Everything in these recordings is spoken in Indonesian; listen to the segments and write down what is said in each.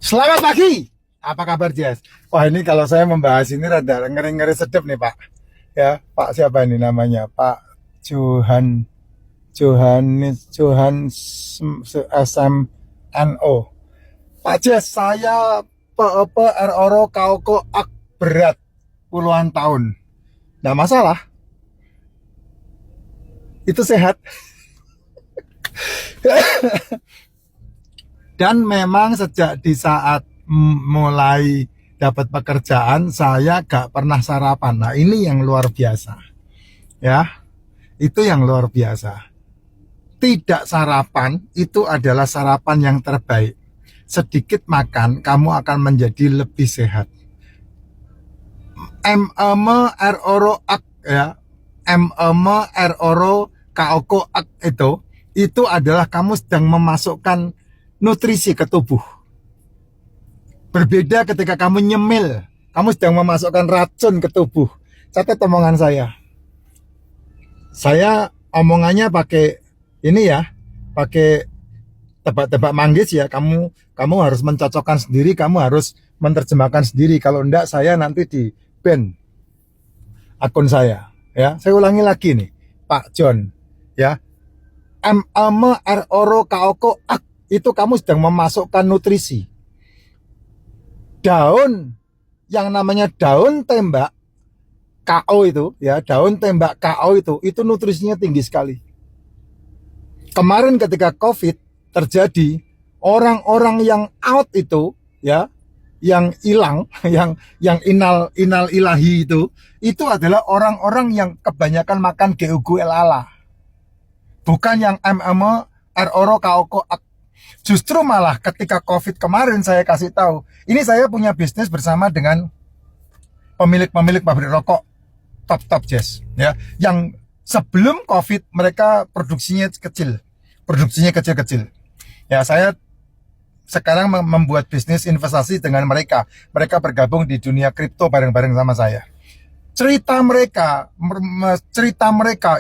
Selamat pagi. Apa kabar, Jas? Wah, ini kalau saya membahas ini rada ngeri-ngeri sedep nih, Pak. Ya, Pak siapa ini namanya? Pak Johan Johan SMNO. Pak Jas, saya RORO Kauko Ak berat puluhan tahun. Nggak masalah, itu sehat. Dan memang sejak di saat mulai dapat pekerjaan, saya gak pernah sarapan. Nah, ini yang luar biasa. Ya, itu yang luar biasa. Tidak sarapan, itu adalah sarapan yang terbaik. Sedikit makan, kamu akan menjadi lebih sehat. RORO ak ya. RORO kaoko ak itu adalah kamu sedang memasukkan nutrisi ke tubuh. Berbeda ketika kamu nyemil, kamu sedang memasukkan racun ke tubuh. Catat omongan saya. Saya omongannya pakai ini ya, pakai tebak-tebak manggis ya. Kamu harus mencocokkan sendiri, kamu harus menerjemahkan sendiri. Kalau enggak, saya nanti di ban akun saya. Ya, saya ulangi lagi nih, Pak John. Ya, RORO kaoko ak itu kamu sedang memasukkan nutrisi. Daun yang namanya daun tembak KO itu ya, daun tembak KO itu nutrisinya tinggi sekali. Kemarin ketika COVID terjadi, orang-orang yang out itu ya, yang hilang, yang inal ilahi itu adalah orang-orang yang kebanyakan makan GUG elala. Bukan yang RORO kaoko ak. Justru malah ketika COVID kemarin saya kasih tahu, ini saya punya bisnis bersama dengan pemilik pabrik rokok top Jazz ya, yang sebelum COVID mereka produksinya kecil. Ya, saya sekarang membuat bisnis investasi dengan mereka. Mereka bergabung di dunia kripto bareng-bareng sama saya. Cerita mereka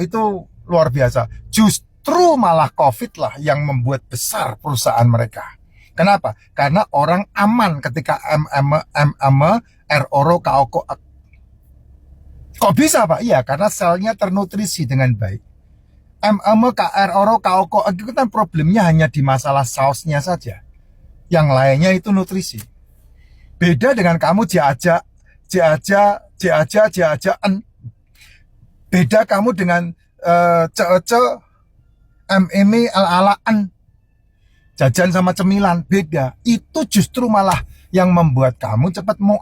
itu luar biasa. Justru malah COVID lah yang membuat besar perusahaan mereka. Kenapa? Karena orang aman ketika RORO kaoko. Kok bisa, Pak? Iya, karena selnya ternutrisi dengan baik. RORO kaoko itu kan problemnya hanya di masalah sausnya saja. Yang lainnya itu nutrisi. Beda dengan kamu jajaan. Beda kamu dengan ala-alaan, jajan sama cemilan, beda. Itu justru malah yang membuat kamu cepat moe,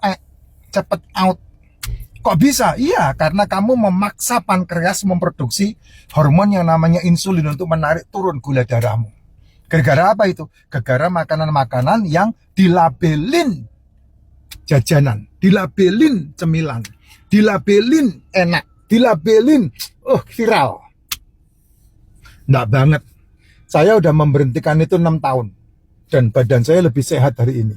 cepat out. Kok bisa? Iya, karena kamu memaksa pankreas memproduksi hormon yang namanya insulin untuk menarik turun gula darahmu. Gara-gara apa itu? Gara-gara makanan-makanan yang dilabelin jajanan, dilabelin cemilan, dilabelin enak, dilabelin viral. Nggak banget. Saya udah memberhentikan itu 6 tahun. Dan badan saya lebih sehat hari ini.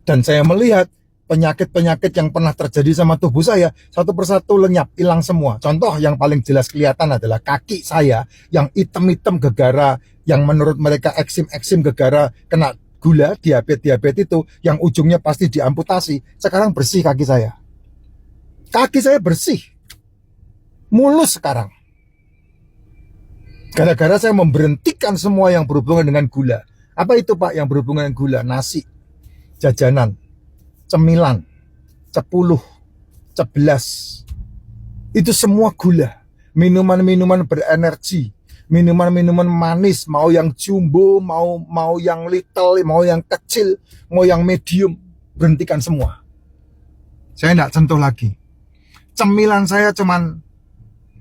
Dan saya melihat penyakit-penyakit yang pernah terjadi sama tubuh saya satu persatu lenyap, hilang semua. Contoh yang paling jelas kelihatan adalah kaki saya yang hitam-hitam gegara, yang menurut mereka eksim gegara kena gula, diabetes itu, yang ujungnya pasti diamputasi. Sekarang bersih kaki saya. Kaki saya bersih. Mulus sekarang. Gara-gara saya memberhentikan semua yang berhubungan dengan gula. Apa itu, Pak, yang berhubungan dengan gula? Nasi, jajanan, cemilan, 10, 11. Itu semua gula. Minuman-minuman berenergi, minuman-minuman manis, mau yang jumbo, mau yang little, mau yang kecil, mau yang medium, berhentikan semua. Saya tidak sentuh lagi. Cemilan saya cuman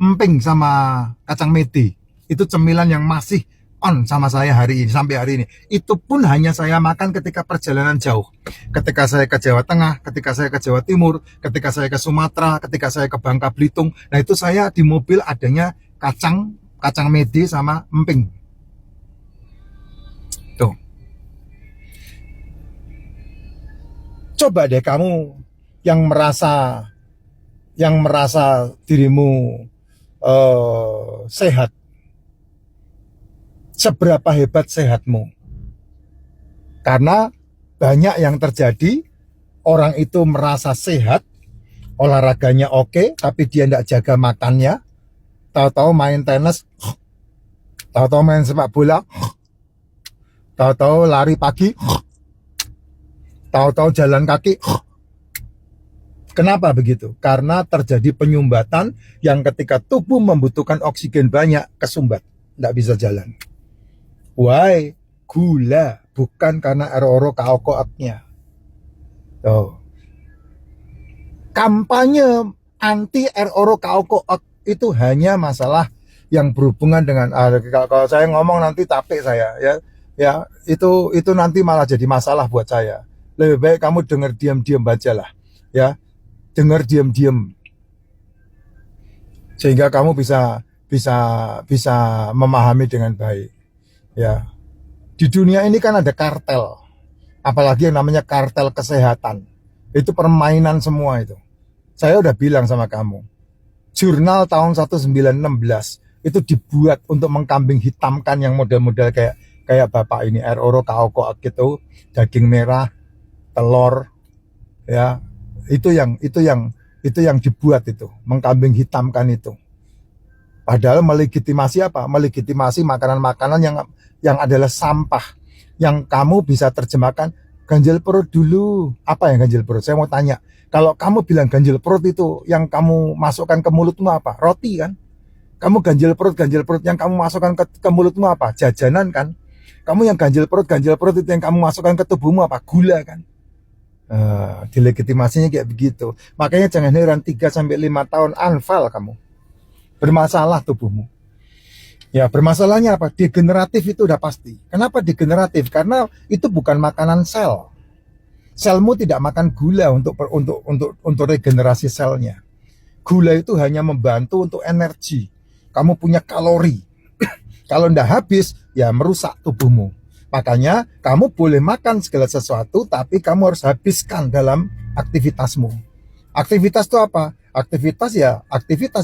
emping sama kacang mete. Itu cemilan yang masih on sama saya hari ini, sampai hari ini. Itu pun hanya saya makan ketika perjalanan jauh. Ketika saya ke Jawa Tengah, ketika saya ke Jawa Timur, ketika saya ke Sumatera, ketika saya ke Bangka Belitung. Nah, itu saya di mobil adanya kacang mede sama emping. Tuh. Coba deh kamu yang merasa dirimu sehat. Seberapa hebat sehatmu? Karena banyak yang terjadi, orang itu merasa sehat, olahraganya oke, tapi dia tidak jaga makannya, tahu-tahu main tenis, tahu-tahu main sepak bola, tahu-tahu lari pagi, tahu-tahu jalan kaki. Kenapa begitu? Karena terjadi penyumbatan yang ketika tubuh membutuhkan oksigen banyak, kesumbat, tidak bisa jalan. Why? Gula, bukan karena ero-ero kaokoaknya. Oh. Kampanye anti ero-ero kaokoak itu hanya masalah yang berhubungan dengan kalau saya ngomong nanti capek saya ya itu nanti malah jadi masalah buat saya. Lebih baik kamu dengar diam-diam baca lah ya, dengar diam-diam sehingga kamu bisa memahami dengan baik ya. Di dunia ini kan ada kartel, apalagi yang namanya kartel kesehatan, itu permainan semua itu. Saya udah bilang sama kamu, jurnal tahun 1916 itu dibuat untuk mengkambing hitamkan yang model-model kayak bapak ini, ero-ero kaokoak gitu, daging merah, telur, ya itu yang dibuat itu, mengkambing hitamkan itu. Padahal melegitimasi apa? Melegitimasi makanan-makanan yang adalah sampah, yang kamu bisa terjemahkan ganjil perut dulu. Apa yang ganjil perut? Saya mau tanya, kalau kamu bilang ganjil perut itu yang kamu masukkan ke mulutmu apa? Roti kan? Kamu ganjil perut yang kamu masukkan ke mulutmu apa? Jajanan kan? Kamu yang ganjil perut itu yang kamu masukkan ke tubuhmu apa? Gula kan? Dilegitimasinya kayak begitu. Makanya jangan heran 3-5 tahun anfal kamu. Bermasalah tubuhmu. Ya, bermasalahnya apa? Degeneratif itu udah pasti. Kenapa degeneratif? Karena itu bukan makanan sel. Selmu tidak makan gula untuk regenerasi selnya. Gula itu hanya membantu untuk energi. Kamu punya kalori. Kalau ndak habis, ya merusak tubuhmu. Makanya kamu boleh makan segala sesuatu, tapi kamu harus habiskan dalam aktivitasmu. Aktivitas itu apa? Aktivitas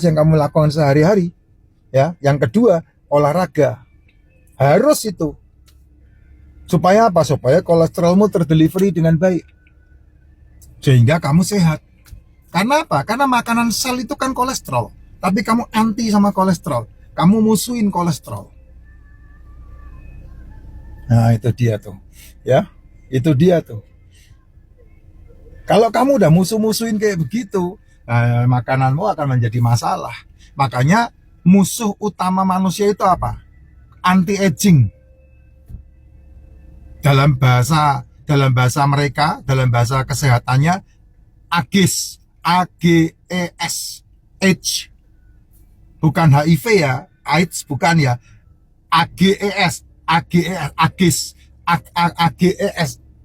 yang kamu lakukan sehari-hari. Ya, yang kedua, olahraga. Harus itu. Supaya apa? Supaya kolesterolmu terdelivery dengan baik. Sehingga kamu sehat. Karena apa? Karena makanan sel itu kan kolesterol. Tapi kamu anti sama kolesterol. Kamu musuhin kolesterol. Nah, itu dia tuh. Ya, itu dia tuh. Kalau kamu udah musuh-musuhin kayak begitu, makananmu akan menjadi masalah. Makanya musuh utama manusia itu apa? Anti-aging. Dalam bahasa mereka, dalam bahasa kesehatannya, AGES, AGES, age, bukan HIV ya, AIDS bukan ya, AGES, AGES,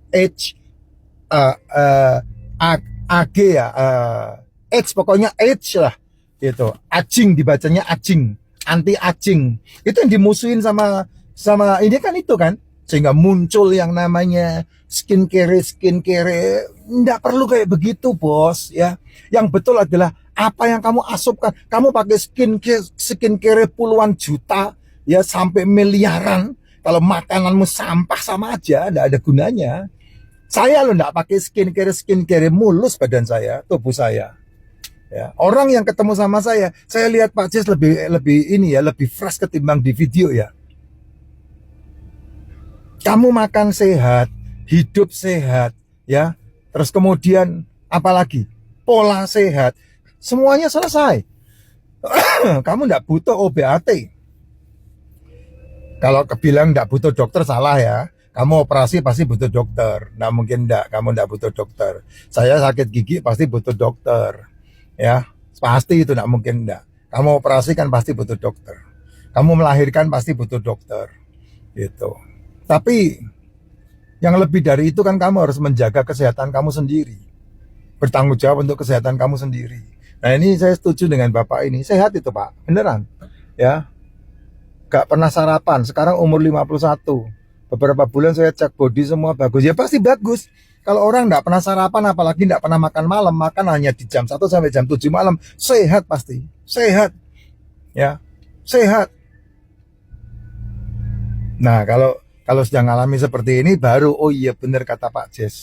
age, AG ya, H pokoknya H lah gitu. Aging dibacanya aging, anti aging. Itu yang dimusuhin sama ini kan itu kan. Sehingga muncul yang namanya skincare. Nggak perlu kayak begitu, bos ya. Yang betul adalah apa yang kamu asupkan. Kamu pakai skincare puluhan juta ya sampai miliaran. Kalau makananmu sampah sama aja, nggak ada gunanya. Saya loh enggak pakai skincare mulus badan saya, tubuh saya. Ya, orang yang ketemu sama saya lihat Pak Cis lebih fresh ketimbang di video ya. Kamu makan sehat, hidup sehat, ya. Terus kemudian apalagi? Pola sehat. Semuanya selesai. Kamu enggak butuh OBAT. Kalau kebilang enggak butuh dokter salah ya. Kamu operasi pasti butuh dokter. Nah mungkin kamu enggak butuh dokter. Saya sakit gigi pasti butuh dokter. Ya, pasti itu enggak mungkin enggak. Kamu operasi kan pasti butuh dokter. Kamu melahirkan pasti butuh dokter. Gitu. Tapi yang lebih dari itu kan kamu harus menjaga kesehatan kamu sendiri. Bertanggung jawab untuk kesehatan kamu sendiri. Nah ini saya setuju dengan Bapak ini. Sehat itu Pak, beneran. Ya, gak pernah sarapan. Sekarang umur 51. Beberapa bulan saya cek body semua bagus. Ya pasti bagus. Kalau orang nggak pernah sarapan, apalagi nggak pernah makan malam, makan hanya di jam 1 sampai jam 7 malam, sehat pasti. Sehat. Ya, sehat. Nah, Kalau sudah ngalami seperti ini baru oh iya bener kata Pak Jess.